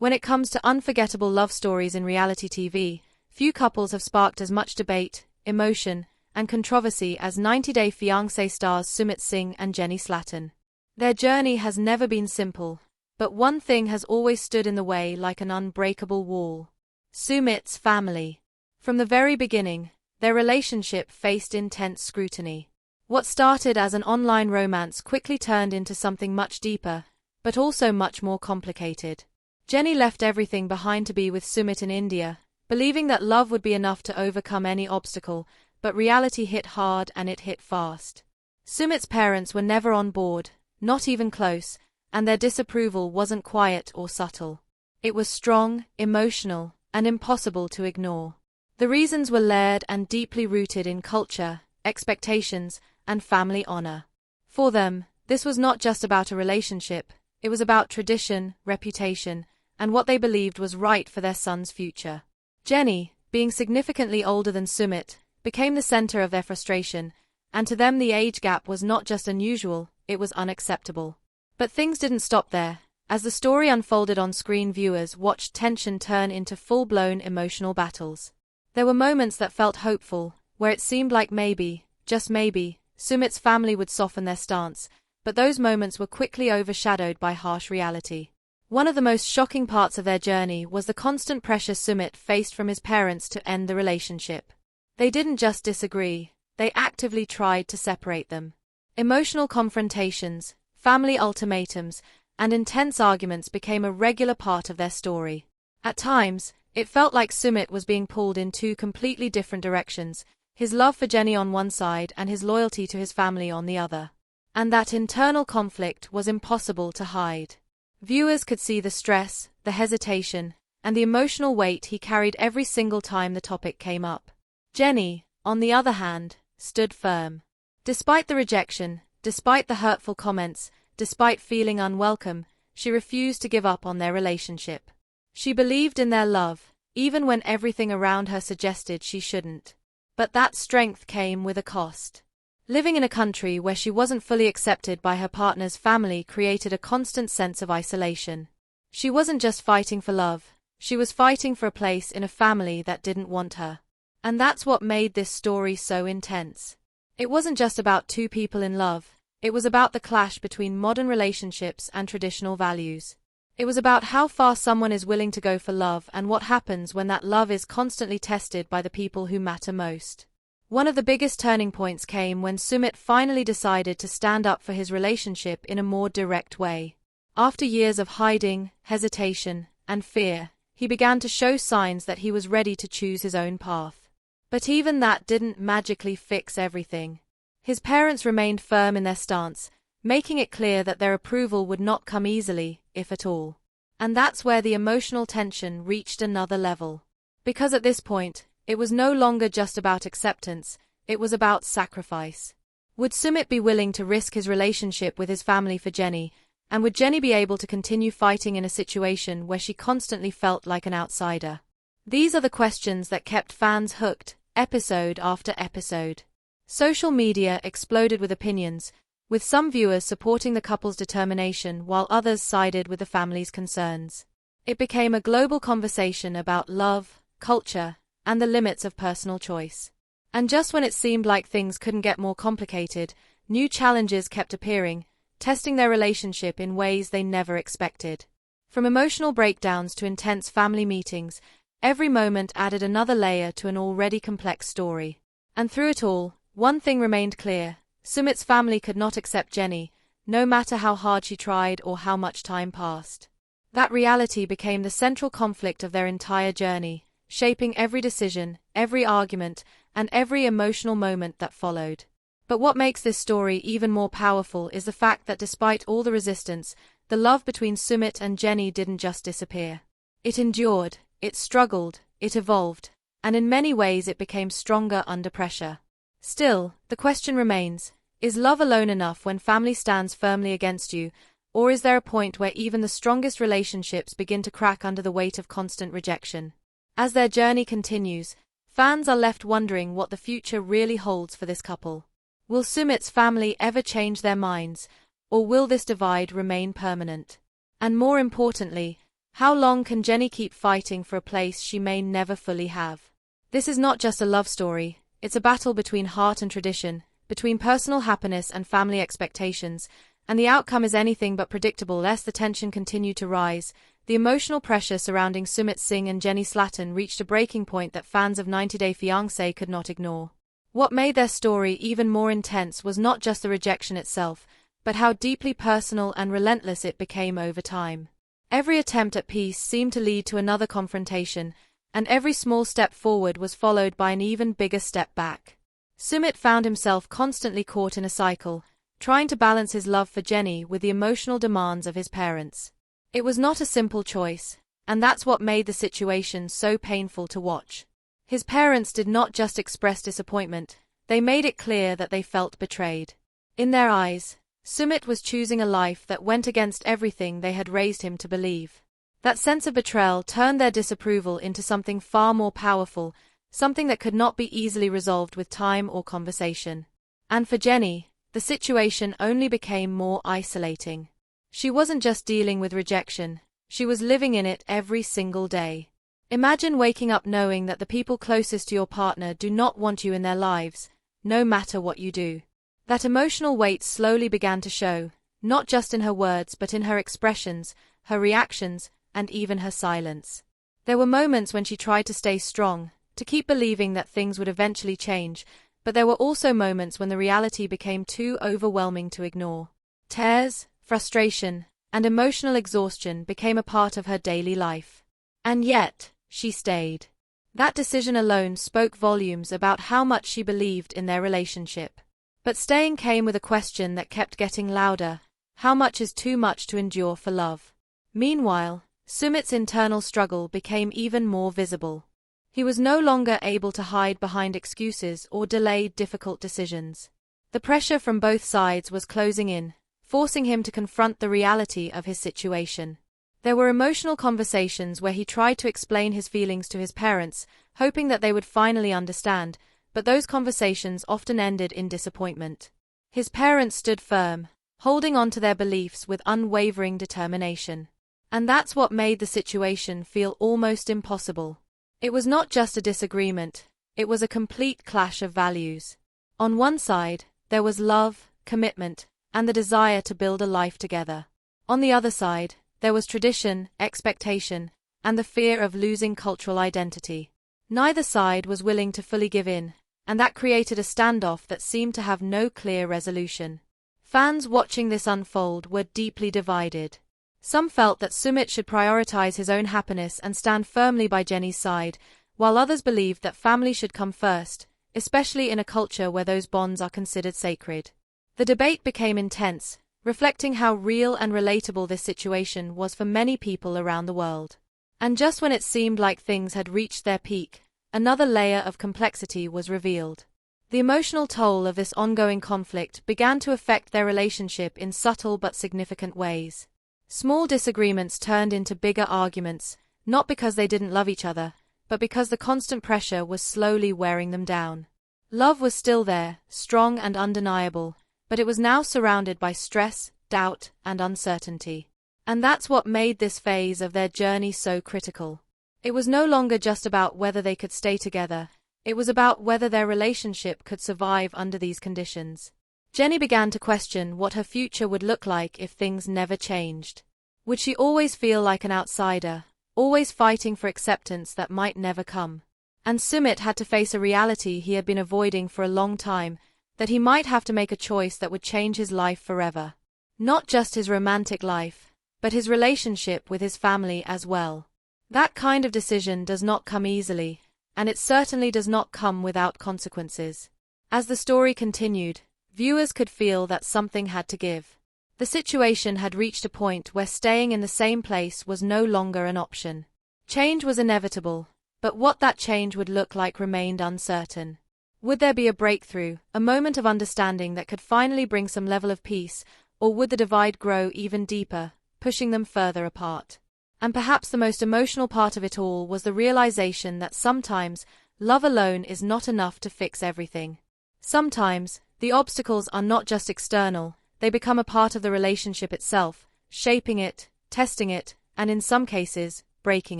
When it comes to unforgettable love stories in reality TV, few couples have sparked as much debate, emotion, and controversy as 90 Day Fiancé stars Sumit Singh and Jenny Slatten. Their journey has never been simple, but one thing has always stood in the way like an unbreakable wall: Sumit's family. From the very beginning, their relationship faced intense scrutiny. What started as an online romance quickly turned into something much deeper, but also much more complicated. Jenny left everything behind to be with Sumit in India, believing that love would be enough to overcome any obstacle, but reality hit hard and it hit fast. Sumit's parents were never on board, not even close, and their disapproval wasn't quiet or subtle. It was strong, emotional, and impossible to ignore. The reasons were layered and deeply rooted in culture, expectations, and family honor. For them, this was not just about a relationship, it was about tradition, reputation, and what they believed was right for their son's future. Jenny, being significantly older than Sumit, became the center of their frustration, and to them the age gap was not just unusual, it was unacceptable. But things didn't stop there. As the story unfolded on screen, viewers watched tension turn into full-blown emotional battles. There were moments that felt hopeful, where it seemed like maybe, just maybe, Sumit's family would soften their stance, but those moments were quickly overshadowed by harsh reality. One of the most shocking parts of their journey was the constant pressure Sumit faced from his parents to end the relationship. They didn't just disagree, they actively tried to separate them. Emotional confrontations, family ultimatums, and intense arguments became a regular part of their story. At times, it felt like Sumit was being pulled in two completely different directions, his love for Jenny on one side and his loyalty to his family on the other. And that internal conflict was impossible to hide. Viewers could see the stress, the hesitation, and the emotional weight he carried every single time the topic came up. Jenny, on the other hand, stood firm. Despite the rejection, despite the hurtful comments, despite feeling unwelcome, she refused to give up on their relationship. She believed in their love, even when everything around her suggested she shouldn't. But that strength came with a cost. Living in a country where she wasn't fully accepted by her partner's family created a constant sense of isolation. She wasn't just fighting for love, she was fighting for a place in a family that didn't want her. And that's what made this story so intense. It wasn't just about two people in love, it was about the clash between modern relationships and traditional values. It was about how far someone is willing to go for love and what happens when that love is constantly tested by the people who matter most. One of the biggest turning points came when Sumit finally decided to stand up for his relationship in a more direct way. After years of hiding, hesitation, and fear, he began to show signs that he was ready to choose his own path. But even that didn't magically fix everything. His parents remained firm in their stance, making it clear that their approval would not come easily, if at all. And that's where the emotional tension reached another level. Because at this point, it was no longer just about acceptance, it was about sacrifice. Would Sumit be willing to risk his relationship with his family for Jenny, and would Jenny be able to continue fighting in a situation where she constantly felt like an outsider? These are the questions that kept fans hooked, episode after episode. Social media exploded with opinions, with some viewers supporting the couple's determination while others sided with the family's concerns. It became a global conversation about love, culture, and the limits of personal choice. And just when it seemed like things couldn't get more complicated, new challenges kept appearing, testing their relationship in ways they never expected. From emotional breakdowns to intense family meetings, every moment added another layer to an already complex story. And through it all, one thing remained clear: Sumit's family could not accept Jenny, no matter how hard she tried or how much time passed. That reality became the central conflict of their entire journey, shaping every decision, every argument, and every emotional moment that followed. But what makes this story even more powerful is the fact that despite all the resistance, the love between Sumit and Jenny didn't just disappear. It endured, it struggled, it evolved, and in many ways it became stronger under pressure. Still, the question remains, is love alone enough when family stands firmly against you, or is there a point where even the strongest relationships begin to crack under the weight of constant rejection? As their journey continues, fans are left wondering what the future really holds for this couple. Will Sumit's family ever change their minds, or will this divide remain permanent? And more importantly, How long can Jenny keep fighting for a place she may never fully have? This is not just a love story, it's a battle between heart and tradition, between personal happiness and family expectations, and the outcome is anything but predictable. As the tension continued to rise, the emotional pressure surrounding Sumit Singh and Jenny Slatan reached a breaking point that fans of 90 Day Fiancé could not ignore. What made their story even more intense was not just the rejection itself, but how deeply personal and relentless it became over time. Every attempt at peace seemed to lead to another confrontation, and every small step forward was followed by an even bigger step back. Sumit found himself constantly caught in a cycle, trying to balance his love for Jenny with the emotional demands of his parents. It was not a simple choice, and that's what made the situation so painful to watch. His parents did not just express disappointment, they made it clear that they felt betrayed. In their eyes, Sumit was choosing a life that went against everything they had raised him to believe. That sense of betrayal turned their disapproval into something far more powerful, something that could not be easily resolved with time or conversation. And for Jenny, the situation only became more isolating. She wasn't just dealing with rejection, she was living in it every single day. Imagine waking up knowing that the people closest to your partner do not want you in their lives, no matter what you do. That emotional weight slowly began to show, not just in her words but in her expressions, her reactions, and even her silence. There were moments when she tried to stay strong, to keep believing that things would eventually change, but there were also moments when the reality became too overwhelming to ignore. Tears, frustration, and emotional exhaustion became a part of her daily life. And yet, she stayed. That decision alone spoke volumes about how much she believed in their relationship. But staying came with a question that kept getting louder: how much is too much to endure for love? Meanwhile, Sumit's internal struggle became even more visible. He was no longer able to hide behind excuses or delay difficult decisions. The pressure from both sides was closing in, forcing him to confront the reality of his situation. There were emotional conversations where he tried to explain his feelings to his parents, hoping that they would finally understand, but those conversations often ended in disappointment. His parents stood firm, holding on to their beliefs with unwavering determination. And that's what made the situation feel almost impossible. It was not just a disagreement, it was a complete clash of values. On one side, there was love, commitment, and the desire to build a life together. On the other side, there was tradition, expectation, and the fear of losing cultural identity. Neither side was willing to fully give in, and that created a standoff that seemed to have no clear resolution. Fans watching this unfold were deeply divided. Some felt that Sumit should prioritize his own happiness and stand firmly by Jenny's side, while others believed that family should come first, especially in a culture where those bonds are considered sacred. The debate became intense, reflecting how real and relatable this situation was for many people around the world. And just when it seemed like things had reached their peak, another layer of complexity was revealed. The emotional toll of this ongoing conflict began to affect their relationship in subtle but significant ways. Small disagreements turned into bigger arguments, not because they didn't love each other, but because the constant pressure was slowly wearing them down. Love was still there, strong and undeniable, but it was now surrounded by stress, doubt, and uncertainty. And that's what made this phase of their journey so critical. It was no longer just about whether they could stay together, it was about whether their relationship could survive under these conditions. Jenny began to question what her future would look like if things never changed. Would she always feel like an outsider, always fighting for acceptance that might never come? And Sumit had to face a reality he had been avoiding for a long time, that he might have to make a choice that would change his life forever. Not just his romantic life, but his relationship with his family as well. That kind of decision does not come easily, and it certainly does not come without consequences. As the story continued, viewers could feel that something had to give. The situation had reached a point where staying in the same place was no longer an option. Change was inevitable, but what that change would look like remained uncertain. Would there be a breakthrough, a moment of understanding that could finally bring some level of peace, or would the divide grow even deeper, pushing them further apart? And perhaps the most emotional part of it all was the realization that sometimes love alone is not enough to fix everything. Sometimes, the obstacles are not just external, they become a part of the relationship itself, shaping it, testing it, and in some cases, breaking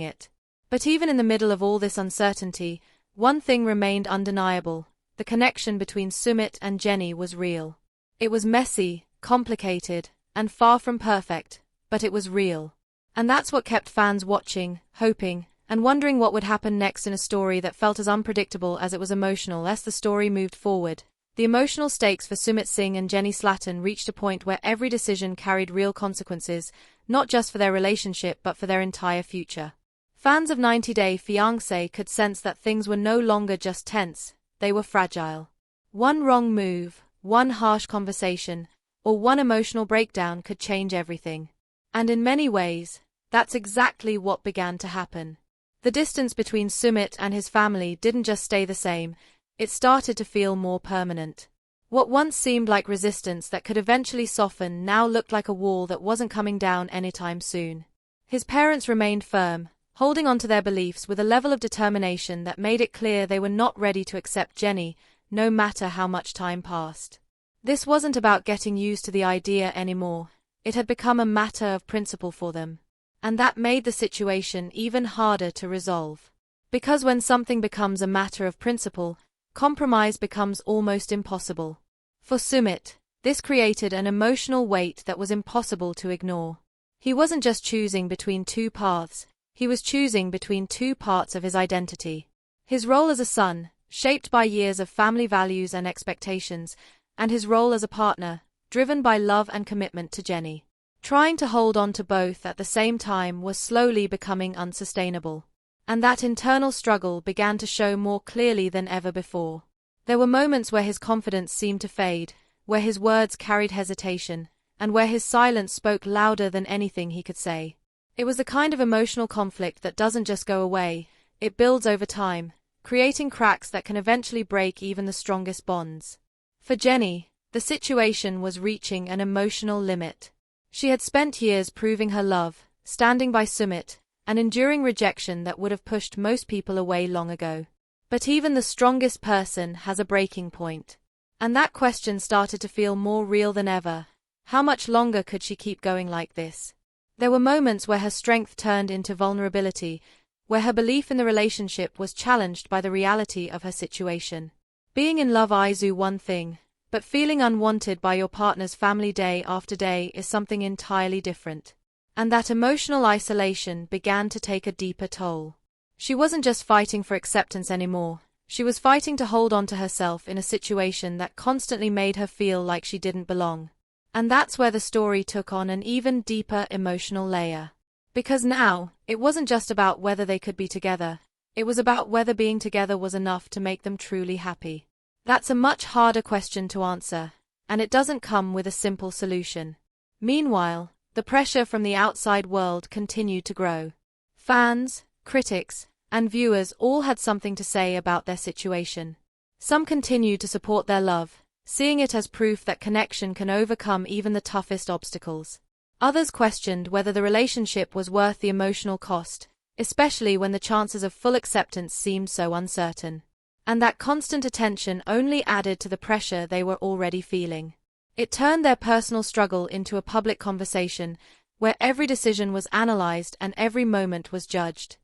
it. But even in the middle of all this uncertainty, one thing remained undeniable: the connection between Sumit and Jenny was real. It was messy, complicated, and far from perfect, but it was real. And that's what kept fans watching, hoping, and wondering what would happen next in a story that felt as unpredictable as it was emotional. As the story moved forward, the emotional stakes for Sumit Singh and Jenny Slatten reached a point where every decision carried real consequences, not just for their relationship but for their entire future. Fans of 90 Day Fiancé could sense that things were no longer just tense, they were fragile. One wrong move, one harsh conversation, or one emotional breakdown could change everything. And in many ways, that's exactly what began to happen. The distance between Sumit and his family didn't just stay the same, it started to feel more permanent. What once seemed like resistance that could eventually soften now looked like a wall that wasn't coming down anytime soon. His parents remained firm, holding on to their beliefs with a level of determination that made it clear they were not ready to accept Jenny, no matter how much time passed. This wasn't about getting used to the idea anymore. It had become a matter of principle for them. And that made the situation even harder to resolve. Because when something becomes a matter of principle, compromise becomes almost impossible. For Sumit, this created an emotional weight that was impossible to ignore. He wasn't just choosing between two paths, he was choosing between two parts of his identity. His role as a son, shaped by years of family values and expectations, and his role as a partner, driven by love and commitment to Jenny. Trying to hold on to both at the same time was slowly becoming unsustainable. And that internal struggle began to show more clearly than ever before. There were moments where his confidence seemed to fade, where his words carried hesitation, and where his silence spoke louder than anything he could say. It was the kind of emotional conflict that doesn't just go away, it builds over time, creating cracks that can eventually break even the strongest bonds. For Jenny, the situation was reaching an emotional limit. She had spent years proving her love, standing by Sumit, and enduring rejection that would have pushed most people away long ago. But even the strongest person has a breaking point. And that question started to feel more real than ever. How much longer could she keep going like this? There were moments where her strength turned into vulnerability, where her belief in the relationship was challenged by the reality of her situation. Being in love is one thing, but feeling unwanted by your partner's family day after day is something entirely different. And that emotional isolation began to take a deeper toll. She wasn't just fighting for acceptance anymore, she was fighting to hold on to herself in a situation that constantly made her feel like she didn't belong. And that's where the story took on an even deeper emotional layer. Because now, it wasn't just about whether they could be together, it was about whether being together was enough to make them truly happy. That's a much harder question to answer, and it doesn't come with a simple solution. Meanwhile, the pressure from the outside world continued to grow. Fans, critics, and viewers all had something to say about their situation. Some continued to support their love, seeing it as proof that connection can overcome even the toughest obstacles. Others questioned whether the relationship was worth the emotional cost, especially when the chances of full acceptance seemed so uncertain. And that constant attention only added to the pressure they were already feeling. It turned their personal struggle into a public conversation, where every decision was analyzed and every moment was judged.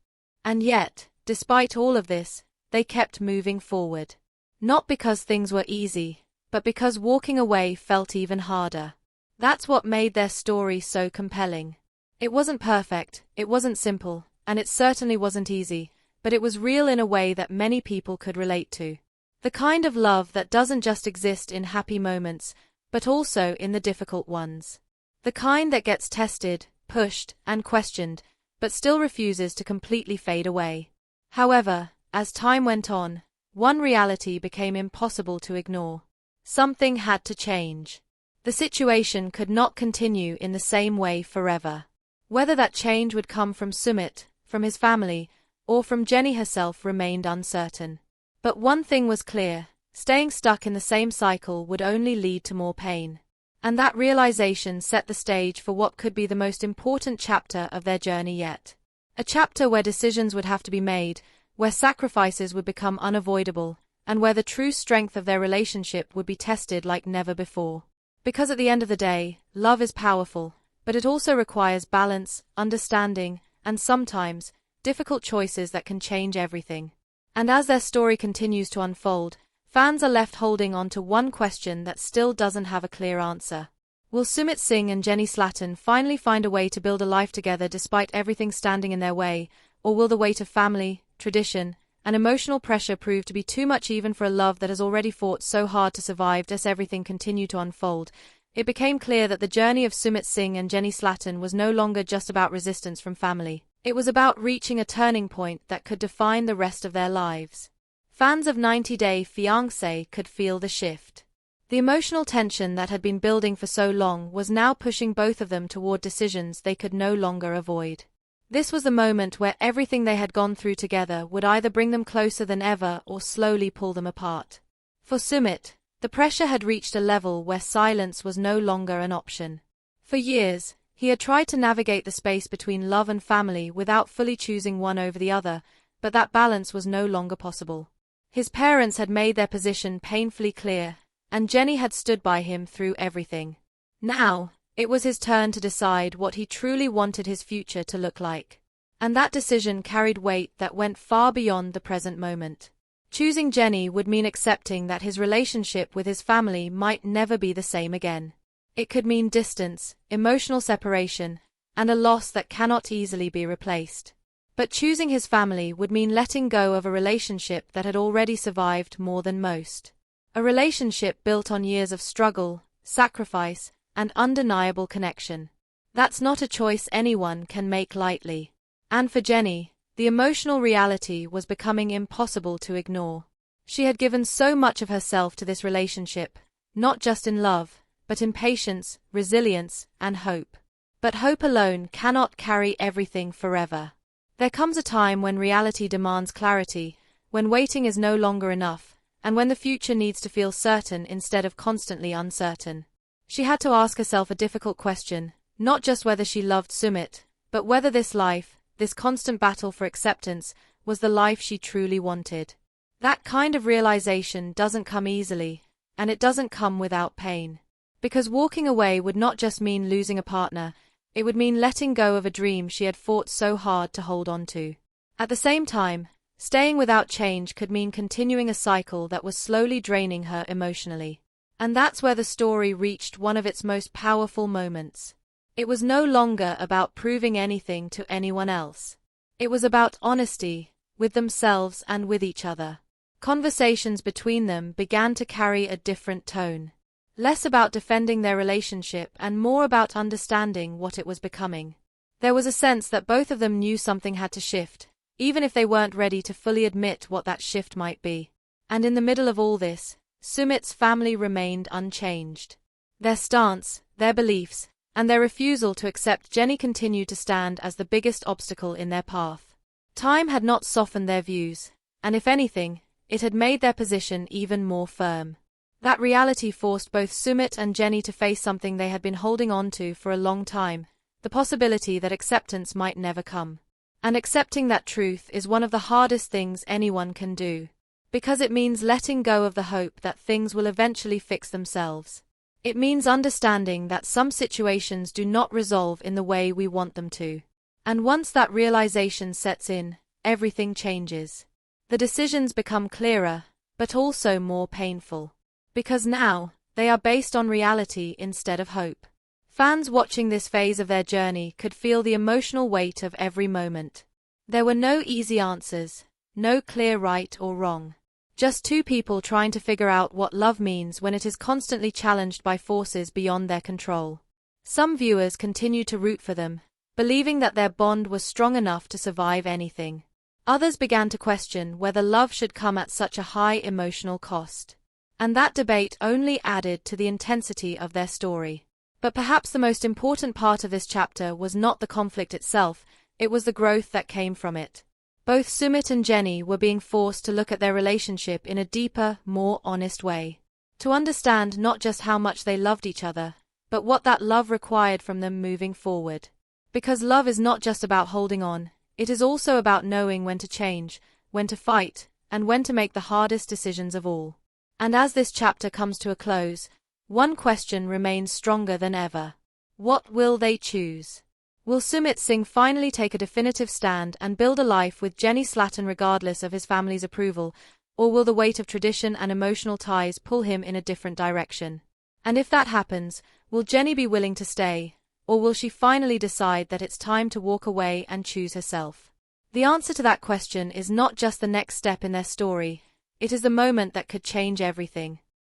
And yet, despite all of this, they kept moving forward. Not because things were easy, but because walking away felt even harder. That's what made their story so compelling. It wasn't perfect, it wasn't simple, and it certainly wasn't easy, but it was real in a way that many people could relate to. The kind of love that doesn't just exist in happy moments, but also in the difficult ones. The kind that gets tested, pushed, and questioned, but still refuses to completely fade away. However, as time went on, one reality became impossible to ignore. Something had to change. The situation could not continue in the same way forever. Whether that change would come from Sumit, from his family, or from Jenny herself remained uncertain. But one thing was clear: staying stuck in the same cycle would only lead to more pain. And that realization set the stage for what could be the most important chapter of their journey yet. A chapter where decisions would have to be made, where sacrifices would become unavoidable, and where the true strength of their relationship would be tested like never before. Because at the end of the day, love is powerful, but it also requires balance, understanding, and sometimes, difficult choices that can change everything. And as their story continues to unfold, fans are left holding on to one question that still doesn't have a clear answer. Will Sumit Singh and Jenny Slatan finally find a way to build a life together despite everything standing in their way, or will the weight of family, tradition, and emotional pressure prove to be too much even for a love that has already fought so hard to survive? As everything continued to unfold, it became clear that the journey of Sumit Singh and Jenny Slatan was no longer just about resistance from family. It was about reaching a turning point that could define the rest of their lives. Fans of 90 Day Fiancé could feel the shift. The emotional tension that had been building for so long was now pushing both of them toward decisions they could no longer avoid. This was the moment where everything they had gone through together would either bring them closer than ever or slowly pull them apart. For Sumit, the pressure had reached a level where silence was no longer an option. For years, he had tried to navigate the space between love and family without fully choosing one over the other, but that balance was no longer possible. His parents had made their position painfully clear, and Jenny had stood by him through everything. Now, it was his turn to decide what he truly wanted his future to look like. And that decision carried weight that went far beyond the present moment. Choosing Jenny would mean accepting that his relationship with his family might never be the same again. It could mean distance, emotional separation, and a loss that cannot easily be replaced. But choosing his family would mean letting go of a relationship that had already survived more than most. A relationship built on years of struggle, sacrifice, and undeniable connection. That's not a choice anyone can make lightly. And for Jenny, the emotional reality was becoming impossible to ignore. She had given so much of herself to this relationship, not just in love, but in patience, resilience, and hope. But hope alone cannot carry everything forever. There comes a time when reality demands clarity, when waiting is no longer enough, and when the future needs to feel certain instead of constantly uncertain. She had to ask herself a difficult question, not just whether she loved Sumit, but whether this life, this constant battle for acceptance, was the life she truly wanted. That kind of realization doesn't come easily, and it doesn't come without pain. Because walking away would not just mean losing a partner, it would mean letting go of a dream she had fought so hard to hold on to. At the same time, staying without change could mean continuing a cycle that was slowly draining her emotionally. And that's where the story reached one of its most powerful moments. It was no longer about proving anything to anyone else. It was about honesty, with themselves and with each other. Conversations between them began to carry a different tone. Less about defending their relationship and more about understanding what it was becoming. There was a sense that both of them knew something had to shift, even if they weren't ready to fully admit what that shift might be. And in the middle of all this, Sumit's family remained unchanged. Their stance, their beliefs, and their refusal to accept Jenny continued to stand as the biggest obstacle in their path. Time had not softened their views, and if anything, it had made their position even more firm. That reality forced both Sumit and Jenny to face something they had been holding on to for a long time, the possibility that acceptance might never come. And accepting that truth is one of the hardest things anyone can do, because it means letting go of the hope that things will eventually fix themselves. It means understanding that some situations do not resolve in the way we want them to. And once that realization sets in, everything changes. The decisions become clearer, but also more painful. Because now, they are based on reality instead of hope. Fans watching this phase of their journey could feel the emotional weight of every moment. There were no easy answers, no clear right or wrong. Just two people trying to figure out what love means when it is constantly challenged by forces beyond their control. Some viewers continued to root for them, believing that their bond was strong enough to survive anything. Others began to question whether love should come at such a high emotional cost. And that debate only added to the intensity of their story. But perhaps the most important part of this chapter was not the conflict itself, it was the growth that came from it. Both Sumit and Jenny were being forced to look at their relationship in a deeper, more honest way. To understand not just how much they loved each other, but what that love required from them moving forward. Because love is not just about holding on, it is also about knowing when to change, when to fight, and when to make the hardest decisions of all. And as this chapter comes to a close, one question remains stronger than ever. What will they choose? Will Sumit Singh finally take a definitive stand and build a life with Jenny Slatten regardless of his family's approval, or will the weight of tradition and emotional ties pull him in a different direction? And if that happens, will Jenny be willing to stay, or will she finally decide that it's time to walk away and choose herself? The answer to that question is not just the next step in their story, it is the moment that could change everything.